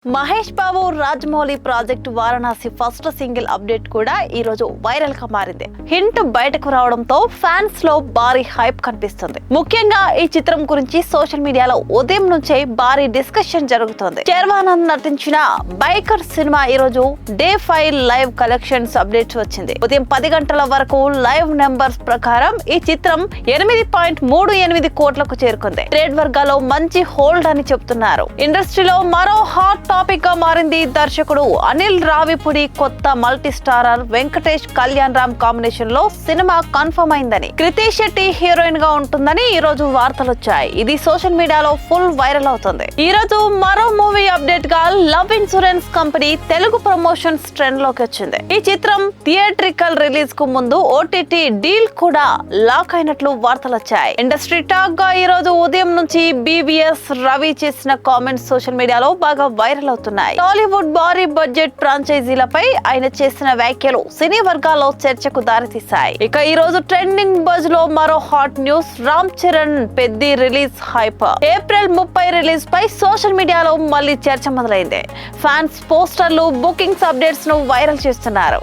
Mahesh Babu Rajamouli project Varanasi first single update కూడా ఈ రోజు వైరల్ గా మారింది. హింట్ బయటకు రావడంతో ఫ్యాన్స్ లో భారీ హైప్ కనిపిస్తుంది. ముఖ్యంగా ఈ చిత్రం గురించి సోషల్ మీడియాలో ఉదయం నుంచే భారీ డిస్కషన్ జరుగుతోంది. శర్వానంద్ నటించిన బైకర్ సినిమా ఈ రోజు డే 5 లైవ్ కలెక్షన్స్ అప్డేట్ వచ్చింది. ఉదయం 10 గంటల వరకు లైవ్ నెంబర్స్ ప్రకారం ఈ చిత్రం 8.38 కోట్లకు చేరుకుంది. ట్రేడ్ వర్గాల్లో మంచి హోల్డ్ అని చెప్తున్నారు. ఇండస్ట్రీలో మరో హాట్ టాపిక్ గా మారింది. దర్శకుడు అనిల్ రావిపూడి కొత్త multi starrer Venkatesh Kalyan Ram combination లో సినిమా కన్ఫర్మ్ అయిందని, కృతి శెట్టి హీరోయిన్ గా ఉంటుందని ఈ రోజు వార్తలు వచ్చాయి. ఇది సోషల్ మీడియాలో ఫుల్ వైరల్ అవుతుంది. ఈ రోజు మరో మూవీ అప్డేట్ గా love insurance company Telugu promotions trend లోకి వచ్చింది. ఈ చిత్రం థియేట్రికల్ రిలీజ్ కు ముందు ఓటీటీ డీల్ కూడా లాక్ అయినట్లు వార్తలు వచ్చాయి. ఇండస్ట్రీ టాక్ గా ఈ రోజు ఉదయం నుంచి బీవీఎస్ రవి చేసిన కామెంట్స్ సోషల్ మీడియాలో బాగా వైరల్ అవుతున్నాయి. టాలీవుడ్ భారీ బడ్జెట్ ఫ్రాంచైజీలపై ఆయన చేసిన వ్యాఖ్యలు సినీ వర్గాల్లో చర్చకు దారితీశాయి. ఇక ఈ రోజు ట్రెండింగ్ బజ్ లో మరో hot news. Ram Charan Peddi release hype. April 30 release పై సోషల్ మీడియాలో మళ్ళీ చర్చ మొదలైంది. ఫ్యాన్స్ పోస్టర్లు, బుకింగ్స్ అప్డేట్స్ ను వైరల్ చేస్తున్నారు.